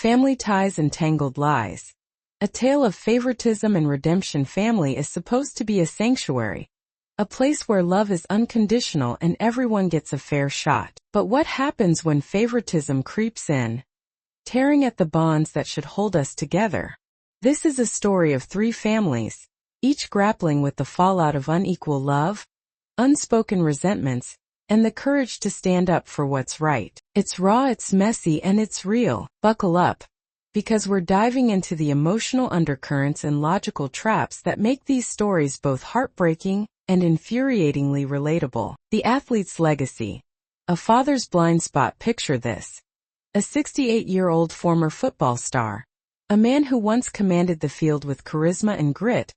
Family Ties and Tangled Lies. A tale of favoritism and redemption. Family is supposed to be a sanctuary, a place where love is unconditional and everyone gets a fair shot. But what happens when favoritism creeps in, tearing at the bonds that should hold us together? This is a story of three families, each grappling with the fallout of unequal love, unspoken resentments, and the courage to stand up for what's right. It's raw, it's messy, and it's real. Buckle up, because we're diving into the emotional undercurrents and logical traps that make these stories both heartbreaking and infuriatingly relatable. The athlete's legacy. A father's blind spot. Picture this. A 68-year-old former football star, a man who once commanded the field with charisma and grit,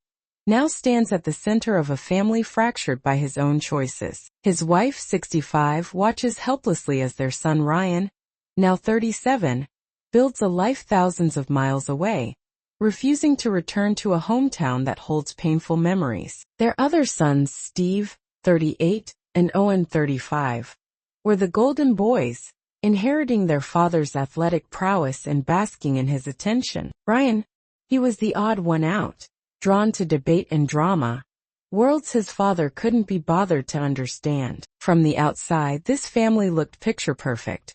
now stands at the center of a family fractured by his own choices. His wife, 65, watches helplessly as their son Ryan, now 37, builds a life thousands of miles away, refusing to return to a hometown that holds painful memories. Their other sons, Steve, 38, and Owen, 35, were the golden boys, inheriting their father's athletic prowess and basking in his attention. Ryan, he was the odd one out, drawn to debate and drama, worlds his father couldn't be bothered to understand. From the outside, this family looked picture perfect.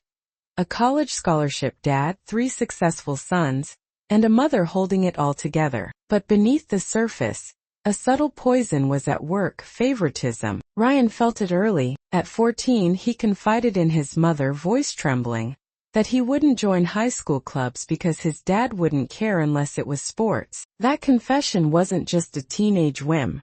A college scholarship dad, 3 successful sons, and a mother holding it all together. But beneath the surface, a subtle poison was at work: favoritism. Ryan felt it early. At 14, he confided in his mother, voice trembling, that he wouldn't join high school clubs because his dad wouldn't care unless it was sports. That confession wasn't just a teenage whim.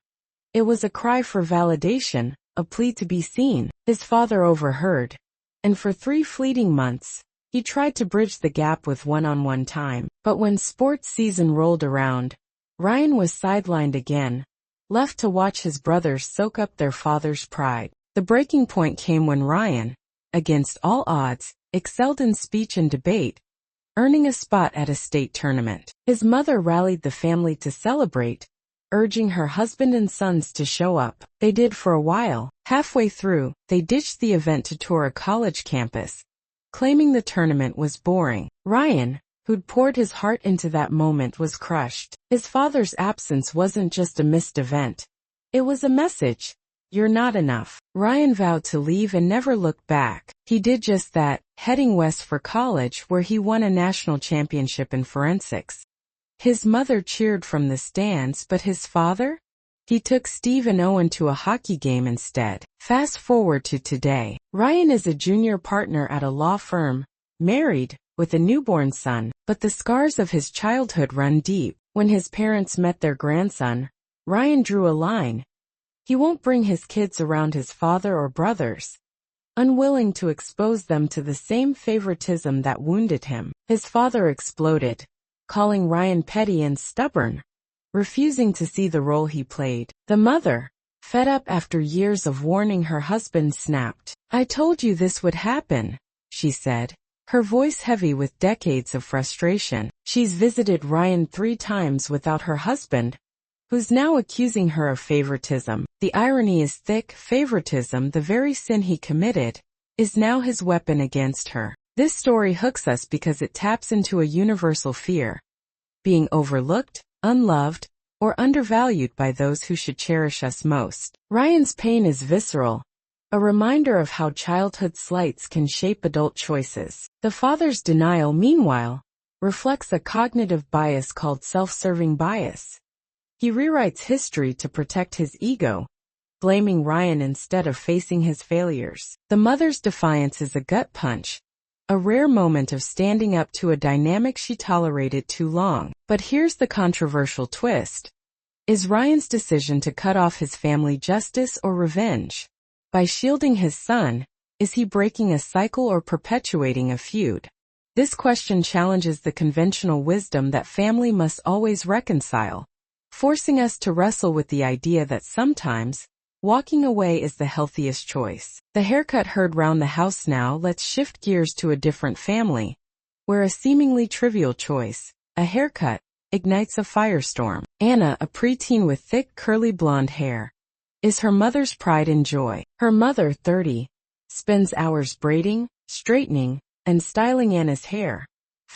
It was a cry for validation, a plea to be seen. His father overheard, and for 3 fleeting months, he tried to bridge the gap with one-on-one time. But when sports season rolled around, Ryan was sidelined again, left to watch his brothers soak up their father's pride. The breaking point came when Ryan, against all odds, excelled in speech and debate, earning a spot at a state tournament. His mother rallied the family to celebrate, urging her husband and sons to show up. They did for a while. Halfway through, they ditched the event to tour a college campus, claiming the tournament was boring. Ryan, who'd poured his heart into that moment, was crushed. His father's absence wasn't just a missed event. It was a message. You're not enough. Ryan vowed to leave and never look back. He did just that, heading west for college, where he won a national championship in forensics. His mother cheered from the stands, but his father? He took Steve and Owen to a hockey game instead. Fast forward to today. Ryan is a junior partner at a law firm, married, with a newborn son, but the scars of his childhood run deep. When his parents met their grandson, Ryan drew a line. He won't bring his kids around his father or brothers, unwilling to expose them to the same favoritism that wounded him. His father exploded, calling Ryan petty and stubborn, refusing to see the role he played. The mother, fed up after years of warning her husband, snapped. "I told you this would happen," she said, her voice heavy with decades of frustration. She's visited Ryan 3 times without her husband, who's now accusing her of favoritism. The irony is thick. Favoritism, the very sin he committed, is now his weapon against her. This story hooks us because it taps into a universal fear: being overlooked, unloved, or undervalued by those who should cherish us most. Ryan's pain is visceral, a reminder of how childhood slights can shape adult choices. The father's denial, meanwhile, reflects a cognitive bias called self-serving bias. He rewrites history to protect his ego, blaming Ryan instead of facing his failures. The mother's defiance is a gut punch, a rare moment of standing up to a dynamic she tolerated too long. But here's the controversial twist. Is Ryan's decision to cut off his family justice or revenge? By shielding his son, is he breaking a cycle or perpetuating a feud? This question challenges the conventional wisdom that family must always reconcile, forcing us to wrestle with the idea that sometimes, walking away is the healthiest choice. The haircut heard round the house. Now let's shift gears to a different family, where a seemingly trivial choice, a haircut, ignites a firestorm. Anna, a preteen with thick curly blonde hair, is her mother's pride and joy. Her mother, 30, spends hours braiding, straightening, and styling Anna's hair,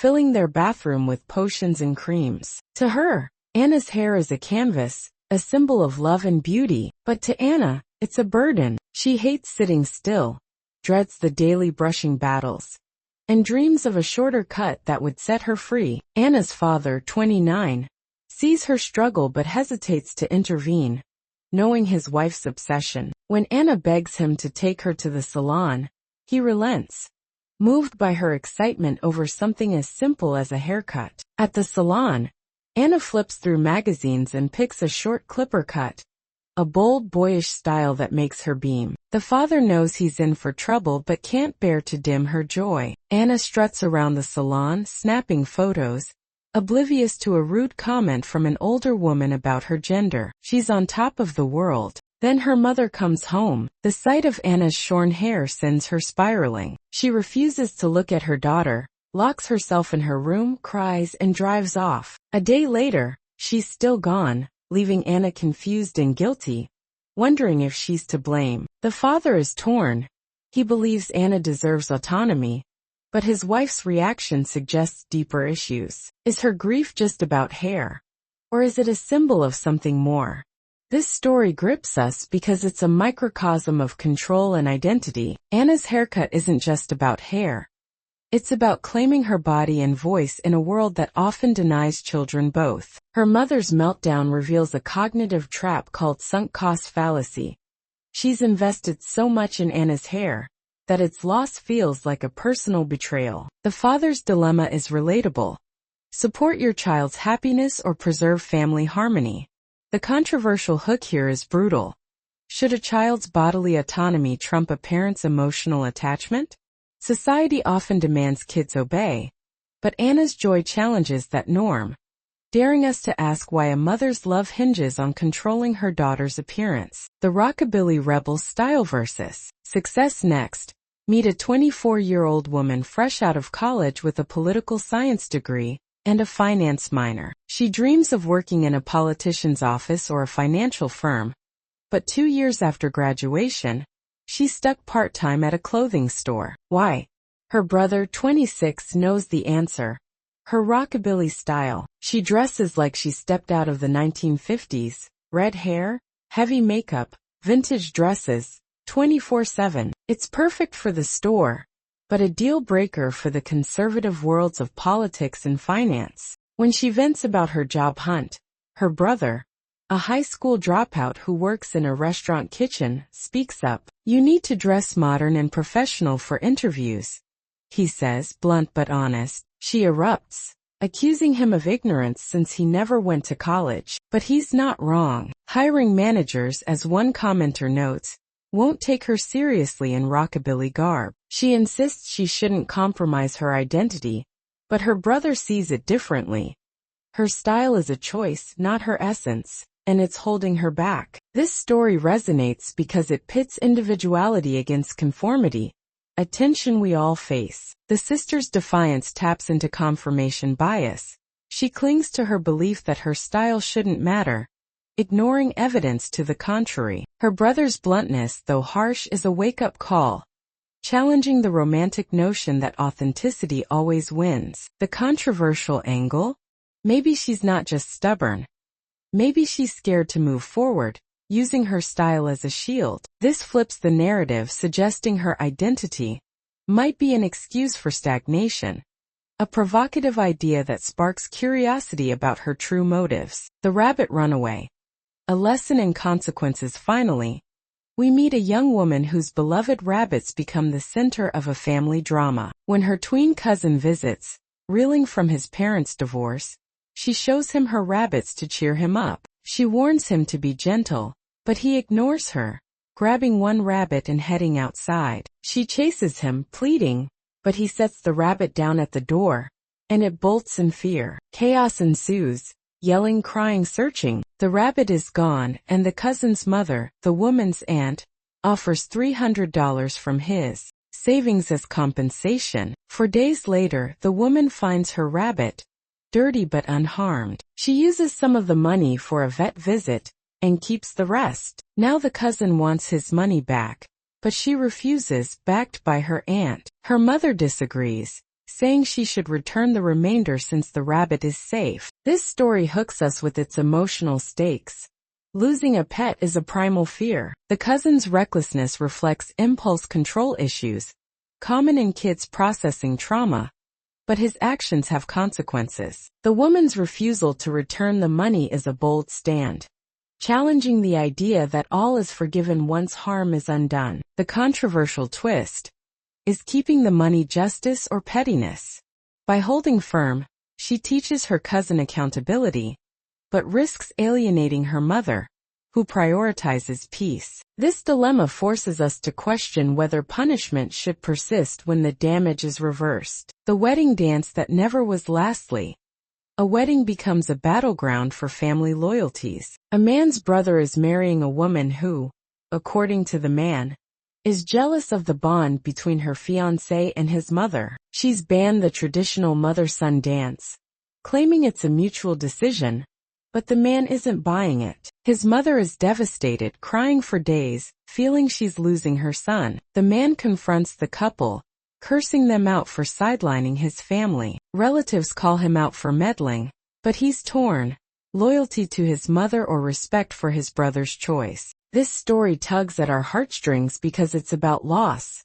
filling their bathroom with potions and creams. To her, Anna's hair is a canvas, a symbol of love and beauty, but to Anna, it's a burden. She hates sitting still, dreads the daily brushing battles, and dreams of a shorter cut that would set her free. Anna's father, 29, sees her struggle but hesitates to intervene, knowing his wife's obsession. When Anna begs him to take her to the salon, he relents, moved by her excitement over something as simple as a haircut. At the salon, Anna flips through magazines and picks a short clipper cut, a bold, boyish style that makes her beam. The father knows he's in for trouble but can't bear to dim her joy. Anna struts around the salon, snapping photos, oblivious to a rude comment from an older woman about her gender. She's on top of the world. Then her mother comes home. The sight of Anna's shorn hair sends her spiraling. She refuses to look at her daughter, locks herself in her room, cries, and drives off. A day later, she's still gone, leaving Anna confused and guilty, wondering if she's to blame. The father is torn. He believes Anna deserves autonomy, but his wife's reaction suggests deeper issues. Is her grief just about hair? Or is it a symbol of something more? This story grips us because it's a microcosm of control and identity. Anna's haircut isn't just about hair. It's about claiming her body and voice in a world that often denies children both. Her mother's meltdown reveals a cognitive trap called sunk cost fallacy. She's invested so much in Anna's hair that its loss feels like a personal betrayal. The father's dilemma is relatable. Support your child's happiness or preserve family harmony. The controversial hook here is brutal. Should a child's bodily autonomy trump a parent's emotional attachment? Society often demands kids obey, but Anna's joy challenges that norm, daring us to ask why a mother's love hinges on controlling her daughter's appearance. The rockabilly rebel style versus success. Next, meet a 24-year-old woman fresh out of college with a political science degree and a finance minor. She dreams of working in a politician's office or a financial firm, but 2 years after graduation, she's stuck part-time at a clothing store. Why? Her brother, 26, knows the answer. Her rockabilly style. She dresses like she stepped out of the 1950s. Red hair, heavy makeup, vintage dresses, 24/7. It's perfect for the store, but a deal breaker for the conservative worlds of politics and finance. When she vents about her job hunt, her brother, a high school dropout who works in a restaurant kitchen, speaks up. You need to dress modern and professional for interviews, he says, blunt but honest. She erupts, accusing him of ignorance since he never went to college. But he's not wrong. Hiring managers, as one commenter notes, won't take her seriously in rockabilly garb. She insists she shouldn't compromise her identity, but her brother sees it differently. Her style is a choice, not her essence, and it's holding her back. This story resonates because it pits individuality against conformity, a tension we all face. The sister's defiance taps into confirmation bias. She clings to her belief that her style shouldn't matter, ignoring evidence to the contrary. Her brother's bluntness, though harsh, is a wake-up call, challenging the romantic notion that authenticity always wins. The controversial angle? Maybe she's not just stubborn. Maybe she's scared to move forward, using her style as a shield. This flips the narrative, suggesting her identity might be an excuse for stagnation, a provocative idea that sparks curiosity about her true motives. The rabbit runaway. A lesson in consequences. Finally, we meet a young woman whose beloved rabbits become the center of a family drama. When her tween cousin visits, reeling from his parents' divorce, she shows him her rabbits to cheer him up. She warns him to be gentle, but he ignores her, grabbing one rabbit and heading outside. She chases him, pleading, but he sets the rabbit down at the door, and it bolts in fear. Chaos ensues, yelling, crying, searching. The rabbit is gone, and the cousin's mother, the woman's aunt, offers $300 from his savings as compensation. 4 days later, the woman finds her rabbit, dirty but unharmed. She uses some of the money for a vet visit and keeps the rest. Now the cousin wants his money back, but she refuses, backed by her aunt. Her mother disagrees, saying she should return the remainder since the rabbit is safe. This story hooks us with its emotional stakes. Losing a pet is a primal fear. The cousin's recklessness reflects impulse control issues, common in kids processing trauma, but his actions have consequences. The woman's refusal to return the money is a bold stand, challenging the idea that all is forgiven once harm is undone. The controversial twist: is keeping the money justice or pettiness? By holding firm, she teaches her cousin accountability, but risks alienating her mother, who prioritizes peace. This dilemma forces us to question whether punishment should persist when the damage is reversed. The wedding dance that never was. Lastly, a wedding becomes a battleground for family loyalties. A man's brother is marrying a woman who, according to the man, is jealous of the bond between her fiancé and his mother. She's banned the traditional mother-son dance, claiming it's a mutual decision, but the man isn't buying it. His mother is devastated, crying for days, feeling she's losing her son. The man confronts the couple, cursing them out for sidelining his family. Relatives call him out for meddling, but he's torn: loyalty to his mother or respect for his brother's choice. This story tugs at our heartstrings because it's about loss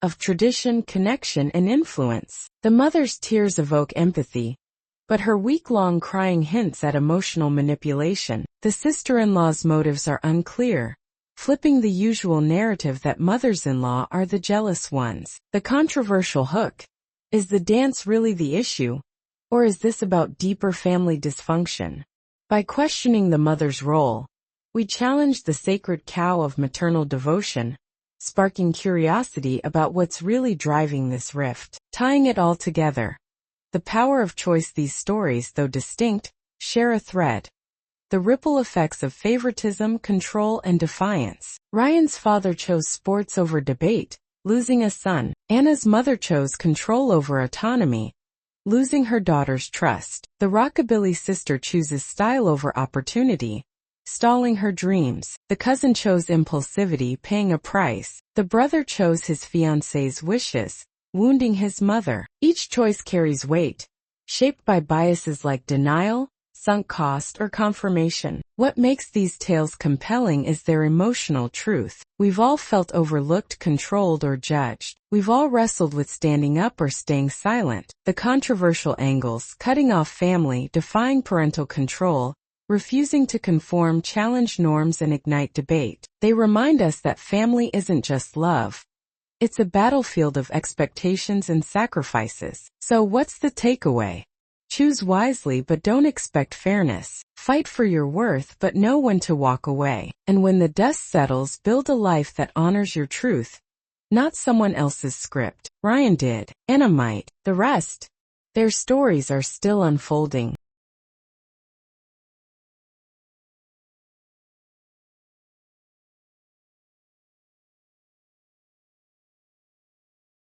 of tradition, connection, and influence. The mother's tears evoke empathy, but her week-long crying hints at emotional manipulation. The sister-in-law's motives are unclear, flipping the usual narrative that mothers-in-law are the jealous ones. The controversial hook: is the dance really the issue, or is this about deeper family dysfunction? By questioning the mother's role, we challenge the sacred cow of maternal devotion, sparking curiosity about what's really driving this rift. Tying it all together, the power of choice. These stories, though distinct, share a thread: the ripple effects of favoritism, control, and defiance. Ryan's father chose sports over debate, losing a son. Anna's mother chose control over autonomy, losing her daughter's trust. The rockabilly sister chooses style over opportunity, stalling her dreams. The cousin chose impulsivity, paying a price. The brother chose his fiancé's wishes, wounding his mother. Each choice carries weight, shaped by biases like denial, sunk cost, or confirmation. What makes these tales compelling is their emotional truth. We've all felt overlooked, controlled, or judged. We've all wrestled with standing up or staying silent. The controversial angles: cutting off family, defying parental control, refusing to conform, challenge norms, and ignite debate. They remind us that family isn't just love. It's a battlefield of expectations and sacrifices. So what's the takeaway? Choose wisely but don't expect fairness. Fight for your worth but know when to walk away. And when the dust settles, build a life that honors your truth, not someone else's script. Ryan did. Anna might. The rest, their stories are still unfolding.